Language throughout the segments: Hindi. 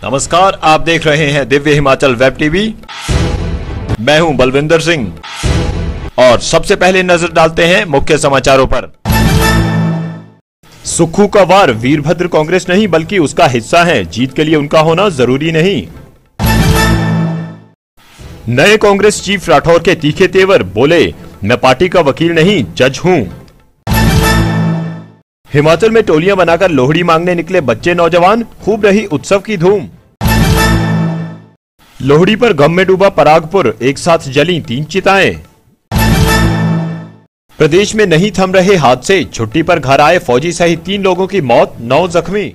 नमस्कार, आप देख रहे हैं दिव्य हिमाचल वेब टीवी। मैं हूं बलविंदर सिंह और सबसे पहले नजर डालते हैं मुख्य समाचारों पर। सुक्खू का वार, वीरभद्र कांग्रेस नहीं बल्कि उसका हिस्सा हैं, जीत के लिए उनका होना जरूरी नहीं। नए कांग्रेस चीफ राठौर के तीखे तेवर, बोले मैं पार्टी का वकील नहीं जज हूं। हिमाचल में टोलियां बनाकर लोहड़ी मांगने निकले बच्चे नौजवान, खूब रही उत्सव की धूम। लोहड़ी पर गम में डूबा परागपुर, एक साथ जली 3 चिताएं। प्रदेश में नहीं थम रहे हादसे, छुट्टी पर घर आए फौजी सहित 3 लोगों की मौत, 9 जख्मी।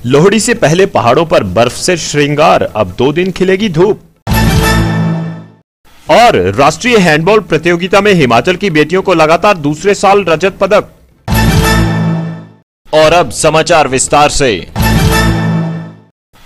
लोहड़ी से पहले पहाड़ों पर बर्फ से श्रृंगार, अब 2 दिन खिलेगी धूप। और राष्ट्रीय हैंडबॉल प्रतियोगिता में हिमाचल की बेटियों को लगातार दूसरे साल रजत पदक। और अब समाचार विस्तार से।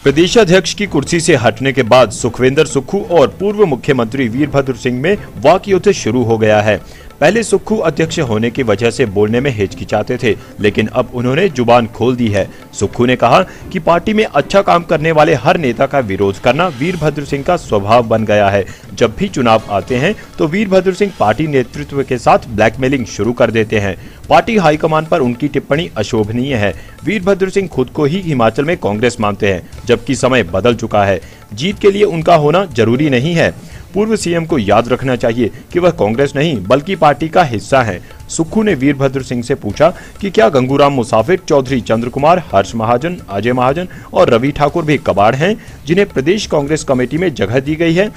प्रदेशाध्यक्ष की कुर्सी से हटने के बाद सुखविंदर सुक्खू और पूर्व मुख्यमंत्री वीरभद्र सिंह में वाक युद्ध शुरू हो गया है। पहले सुक्खू अध्यक्ष होने की वजह से बोलने में हिचकिचाते थे, लेकिन अब उन्होंने जुबान खोल दी है। सुक्खू ने कहा कि पार्टी में अच्छा काम करने वाले हर नेता का विरोध करना वीरभद्र सिंह का स्वभाव बन गया है। जब भी चुनाव आते हैं तो वीरभद्र सिंह पार्टी नेतृत्व के साथ ब्लैकमेलिंग शुरू कर देते हैं। पार्टी हाईकमान पर उनकी टिप्पणी अशोभनीय है। वीरभद्र सिंह खुद को ही हिमाचल में कांग्रेस मानते हैं, जबकि समय बदल चुका है। जीत के लिए उनका होना जरूरी नहीं है। पूर्व सीएम को याद रखना चाहिए कि वह कांग्रेस नहीं बल्कि पार्टी का हिस्सा हैं। सुक्खू ने वीरभद्र सिंह से पूछा कि क्या गंगूराम मुसाफिर, चौधरी चंद्र कुमार, हर्ष महाजन, अजय महाजन और रवि ठाकुर भी कबाड़ हैं, जिन्हें प्रदेश कांग्रेस कमेटी में जगह दी गई है?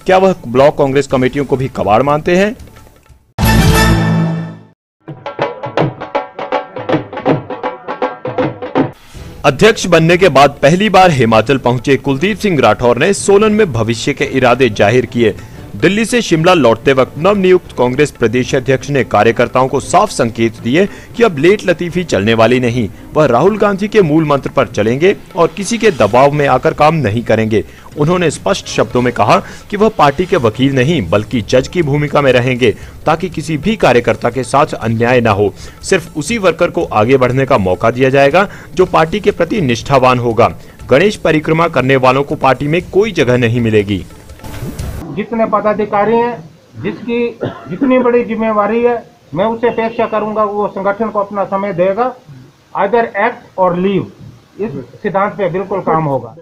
क्या वह ब्लॉक कांग्रेस कमेटियों को भी कबाड़ मानते हैं? अध्यक्ष बनने के बाद पहली बार हिमाचल पहुंचे कुलदीप सिंह राठौर ने सोलन में भविष्य के इरादे जाहिर किए। दिल्ली से शिमला लौटते वक्त नवनियुक्त कांग्रेस प्रदेश अध्यक्ष ने कार्यकर्ताओं को साफ संकेत दिए कि अब लेट लतीफी चलने वाली नहीं। वह राहुल गांधी के मूल मंत्र पर चलेंगे और किसी के दबाव में आकर काम नहीं करेंगे। उन्होंने स्पष्ट शब्दों में कहा कि वह पार्टी के वकील नहीं बल्कि जज की भूमिका में रहेंगे, ताकि किसी भी कार्यकर्ता के साथ अन्याय न हो। सिर्फ उसी वर्कर को आगे बढ़ने का मौका दिया जाएगा जो पार्टी के प्रति निष्ठावान होगा। गणेश परिक्रमा करने वालों को पार्टी में कोई जगह नहीं मिलेगी। जितने पदाधिकारी हैं, जिसकी जितनी बड़ी जिम्मेवारी है, मैं उसे अपेक्षा करूंगा वो संगठन को अपना समय देगा। आइदर एक्ट और लीव, इस सिद्धांत पे बिल्कुल काम होगा।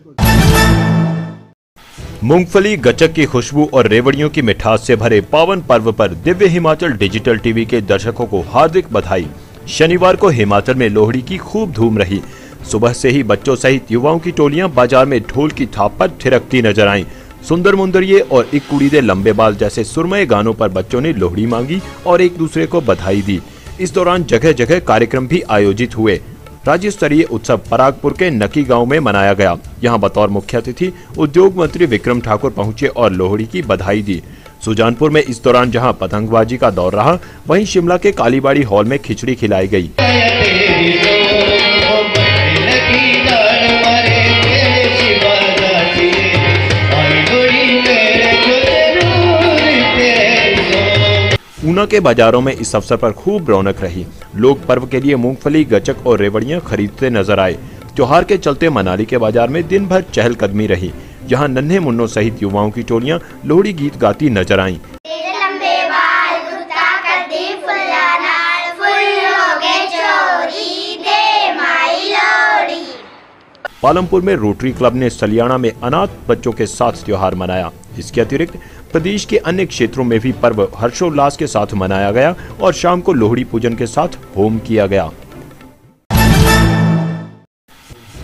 मूंगफली, गचक की खुशबू और रेवड़ियों की मिठास से भरे पावन पर्व पर दिव्य हिमाचल डिजिटल टीवी के दर्शकों को हार्दिक बधाई। शनिवार को हिमाचल में लोहड़ी की खूब धूम रही। सुबह से ही बच्चों सहित युवाओं की टोलियां बाजार में ढोल की थाप पर थिरकती नजर आईं। सुंदर मुंदरिये और एक कुड़ी दे लंबे बाल जैसे सुरमय गानों पर बच्चों ने लोहड़ी मांगी और एक दूसरे को बधाई दी। इस दौरान जगह जगह कार्यक्रम भी आयोजित हुए। राज्य स्तरीय उत्सव परागपुर के नकी गांव में मनाया गया। यहां बतौर मुख्य अतिथि उद्योग मंत्री विक्रम ठाकुर पहुंचे और लोहड़ी की बधाई दी। सुजानपुर में इस दौरान जहां पतंगबाजी का दौर रहा, वहीं शिमला के कालीबाड़ी हॉल में खिचड़ी खिलाई गई। ऊना के बाजारों में इस अवसर पर खूब रौनक रही। लोग पर्व के लिए मूंगफली, गचक और रेवड़ियां खरीदते नजर आए। त्योहार के चलते मनाली के बाजार में दिन भर चहलकदमी रही। यहाँ नन्हे मुन्नों सहित युवाओं की टोलियां लोहड़ी गीत गाती नजर आईं। पालमपुर में रोटरी क्लब ने सलियाना में अनाथ बच्चों के साथ त्योहार मनाया। इसके अतिरिक्त प्रदेश के अन्य क्षेत्रों में भी पर्व हर्षोल्लास के साथ मनाया गया और शाम को लोहड़ी पूजन के साथ होम किया गया।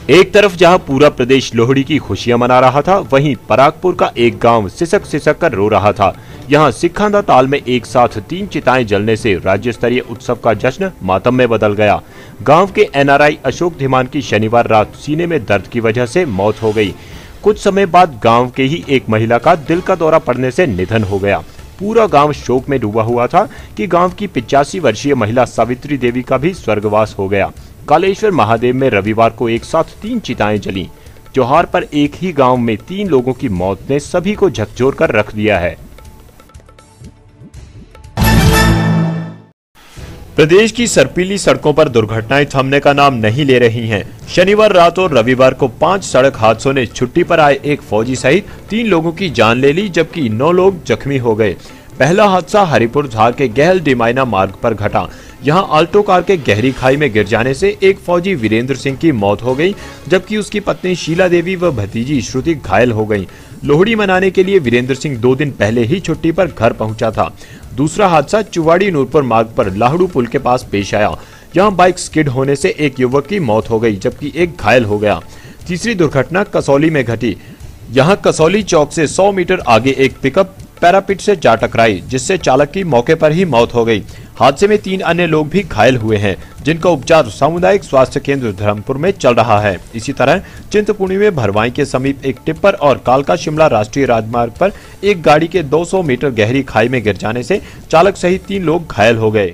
एक तरफ जहां पूरा प्रदेश लोहड़ी की खुशियां मना रहा था, वहीं परागपुर का एक गांव सिसक सिसक कर रो रहा था। यहां सिखांदा ताल में एक साथ 3 चिताएं जलने से राज्य स्तरीय उत्सव का जश्न मातम में बदल गया। गांव के एनआरआई अशोक धीमान की शनिवार रात सीने में दर्द की वजह से मौत हो गई। कुछ समय बाद गांव के ही एक महिला का दिल का दौरा पड़ने से निधन हो गया। पूरा गांव शोक में डूबा हुआ था कि गांव की 85 वर्षीय महिला सावित्री देवी का भी स्वर्गवास हो गया। कालेश्वर महादेव में रविवार को एक साथ 3 चिताएं जली। त्योहार पर एक ही गांव में 3 लोगों की मौत ने सभी को झकझोर कर रख दिया है। प्रदेश की सर्पीली सड़कों पर दुर्घटनाएं थमने का नाम नहीं ले रही हैं। शनिवार रात और रविवार को 5 सड़क हादसों ने छुट्टी पर आए एक फौजी सहित 3 लोगों की जान ले ली, जबकि 9 लोग जख्मी हो गए। पहला हादसा हरिपुर धार के गहल डिमाइना मार्ग पर घटा। यहां आल्टो कार के गहरी खाई में गिर जाने से एक फौजी वीरेंद्र सिंह की मौत हो गई, जबकि उसकी पत्नी शीला देवी व भतीजी श्रुति घायल हो गईं। लोहड़ी मनाने के लिए वीरेंद्र सिंह 2 दिन पहले ही छुट्टी पर घर पहुंचा था। दूसरा हादसा चुवाड़ी नूरपुर मार्ग पर लाहड़ू पुल के पास पेश आया। यहां बाइक स्किड होने से एक युवक की मौत हो गई, जबकि एक घायल हो गया। तीसरी दुर्घटना कसौली में घटी। यहां कसौली चौक से 100 मीटर आगे एक पिकअप पैरापिट से जा टकराई, जिससे चालक की मौके पर ही मौत हो गई। हादसे में 3 अन्य लोग भी घायल हुए हैं, जिनका उपचार सामुदायिक स्वास्थ्य केंद्र धर्मपुर में चल रहा है। इसी तरह चिंतपूर्णी में भरवाई के समीप एक टिप्पर और कालका शिमला राष्ट्रीय राजमार्ग पर एक गाड़ी के 200 मीटर गहरी खाई में गिर जाने से चालक सहित 3 लोग घायल हो गए।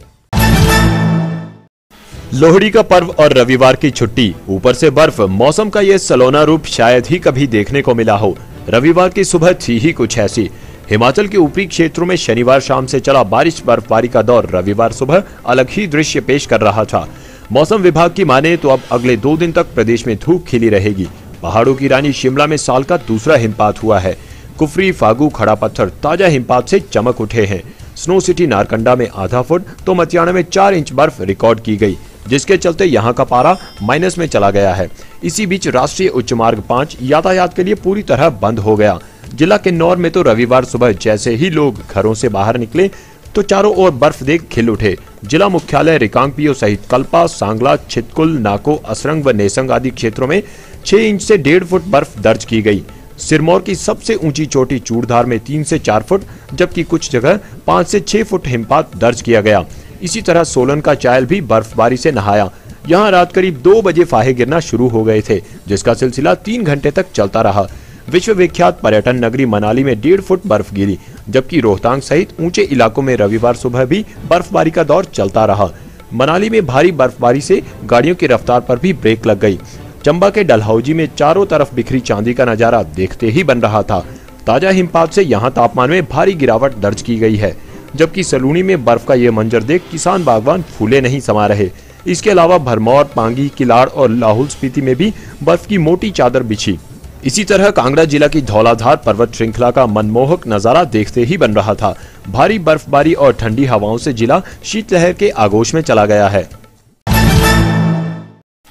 लोहड़ी का पर्व और रविवार की छुट्टी, ऊपर से बर्फ, मौसम का ये सलोना रूप शायद ही कभी देखने को मिला हो। रविवार की सुबह थी ही कुछ ऐसी। हिमाचल के ऊपरी क्षेत्रों में शनिवार शाम से चला बारिश बर्फबारी का दौर रविवार सुबह अलग ही दृश्य पेश कर रहा था। मौसम विभाग की माने तो अब अगले 2 दिन तक प्रदेश में धूप खिली रहेगी। पहाड़ों की रानी शिमला में साल का दूसरा हिमपात हुआ है। कुफरी, फागू, खड़ा पत्थर ताजा हिमपात से चमक उठे हैं। स्नो सिटी नारकंडा में आधा फुट तो मतियाना में 4 इंच बर्फ रिकॉर्ड की गई, जिसके चलते यहाँ का पारा माइनस में चला गया है। इसी बीच राष्ट्रीय उच्च मार्ग 5 यातायात के लिए पूरी तरह बंद हो गया। जिला किन्नौर में तो रविवार सुबह जैसे ही लोग घरों से बाहर निकले तो चारों ओर बर्फ देख खिल उठे। जिला मुख्यालय रिकांगपियो सहित कल्पा, सांगला, छितकुल, नाको, असरंग व नेसंग आदि क्षेत्रों में 6 इंच से 1.5 फुट बर्फ दर्ज की गई। सिरमौर की सबसे ऊंची चोटी चूड़धार में 3 से 4 फुट, जबकि कुछ जगह 5 से 6 फुट हिमपात दर्ज किया गया। इसी तरह सोलन का चायल भी बर्फबारी से नहाया। यहाँ रात करीब 2 बजे फाहे गिरना शुरू हो गए थे, जिसका सिलसिला 3 घंटे तक चलता रहा। विश्व विख्यात पर्यटन नगरी मनाली में 1.5 फुट बर्फ गिरी, जबकि रोहतांग सहित ऊंचे इलाकों में रविवार सुबह भी बर्फबारी का दौर चलता रहा। मनाली में भारी बर्फबारी से गाड़ियों की रफ्तार पर भी ब्रेक लग गई। चंबा के डलहौजी में चारों तरफ बिखरी चांदी का नजारा देखते ही बन रहा था। ताजा हिमपात से यहाँ तापमान में भारी गिरावट दर्ज की गई है, जबकि सलूनी में बर्फ का ये मंजर देख किसान बागवान फूले नहीं समा रहे। इसके अलावा भरमौर, पांगी, किलाड़ और लाहौल स्पीति में भी बर्फ की मोटी चादर बिछी। इसी तरह कांगड़ा जिला की धौलाधार पर्वत श्रृंखला का मनमोहक नजारा देखते ही बन रहा था। भारी बर्फबारी और ठंडी हवाओं से जिला शीतलहर के आगोश में चला गया है।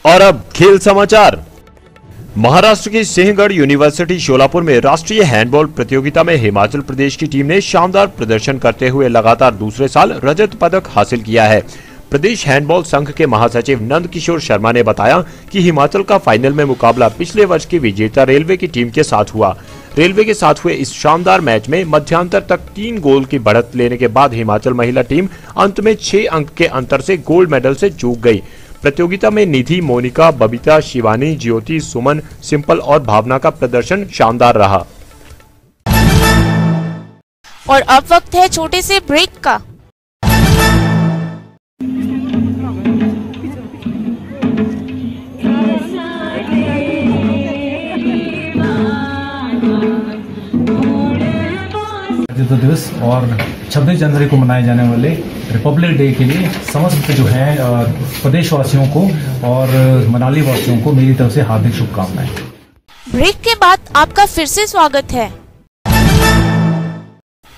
और अब खेल समाचार। महाराष्ट्र की सिंहगढ़ यूनिवर्सिटी शोलापुर में राष्ट्रीय हैंडबॉल प्रतियोगिता में हिमाचल प्रदेश की टीम ने शानदार प्रदर्शन करते हुए लगातार दूसरे साल रजत पदक हासिल किया है। प्रदेश हैंडबॉल संघ के महासचिव नंद किशोर शर्मा ने बताया कि हिमाचल का फाइनल में मुकाबला पिछले वर्ष की विजेता रेलवे की टीम के साथ हुआ। रेलवे के साथ हुए इस शानदार मैच में मध्यांतर तक 3 गोल की बढ़त लेने के बाद हिमाचल महिला टीम अंत में 6 अंक के अंतर से गोल्ड मेडल से चूक गई। प्रतियोगिता में निधि, मोनिका, बबीता, शिवानी, ज्योति, सुमन, सिंपल और भावना का प्रदर्शन शानदार रहा। और अब वक्त है छोटे से ब्रेक का। दिवस और 26 जनवरी को मनाए जाने वाले रिपब्लिक डे के लिए समस्त जो है प्रदेशवासियों को और मनाली वासियों को मेरी तरफ से हार्दिक शुभकामनाएं। ब्रेक के बाद आपका फिर से स्वागत है।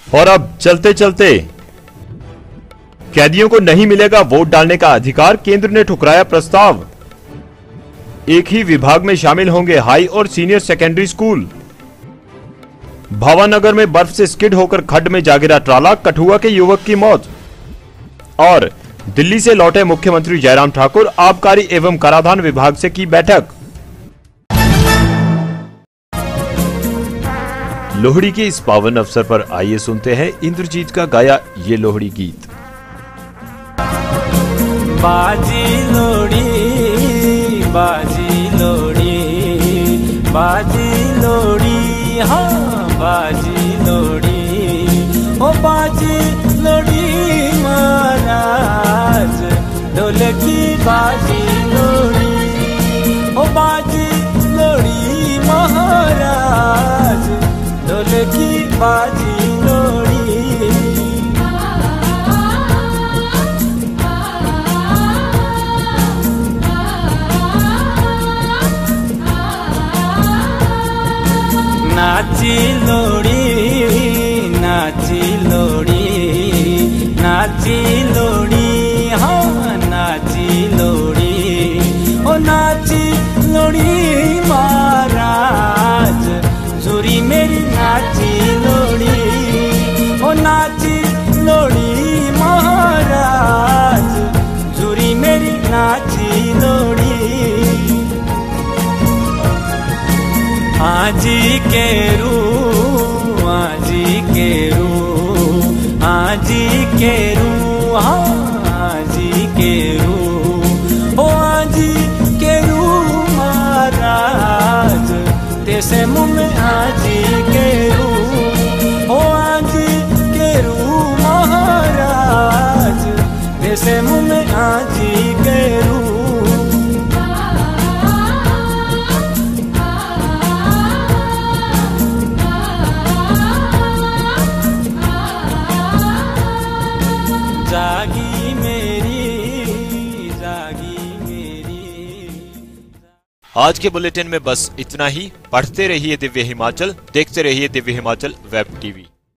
और अब चलते चलते, कैदियों को नहीं मिलेगा वोट डालने का अधिकार, केंद्र ने ठुकराया प्रस्ताव। एक ही विभाग में शामिल होंगे हाई और सीनियर सेकेंडरी स्कूल। भावानगर में बर्फ से स्किड होकर खड्ड में जा गिरा ट्राला, कठुआ के युवक की मौत। और दिल्ली से लौटे मुख्यमंत्री जयराम ठाकुर, आबकारी एवं कराधान विभाग से की बैठक। लोहड़ी के इस पावन अवसर पर आइए सुनते हैं इंद्रजीत का गाया ये लोहड़ी गीत। बाजी लोड़ी, बाजी लोड़ी, बाजी लोड़ी, हाँ बाजी लोड़ी, ओ बाजी लोड़ी महाराज, ढोलकी बाजी लोड़ी, ओ बाजी लोड़ी महाराज, ढोलकी बाजी लोड़ी। नाची लोड़ी, नाची लोड़ी, नाची लोड़ी, हाँ नाची लोड़ी, ओ नाची लोड़ी महाराज, जोरी मेरी नाची लोड़ी, ओ नाची लोड़ी महाराज, जोरी मेरी नाची लोड़ी। आजी केरू, आजी केरू, आजी केरू, हाँ आजी केरू, ओ आजी केरू महाराज, तेसे मुँह में आजी केरू, ओ आजी केरू महाराज, तेसे मुँह में आजी केरू। जागी मेरी, जागी मेरी। आज के बुलेटिन में बस इतना ही। पढ़ते रहिए दिव्य हिमाचल, देखते रहिए दिव्य हिमाचल वेब टीवी।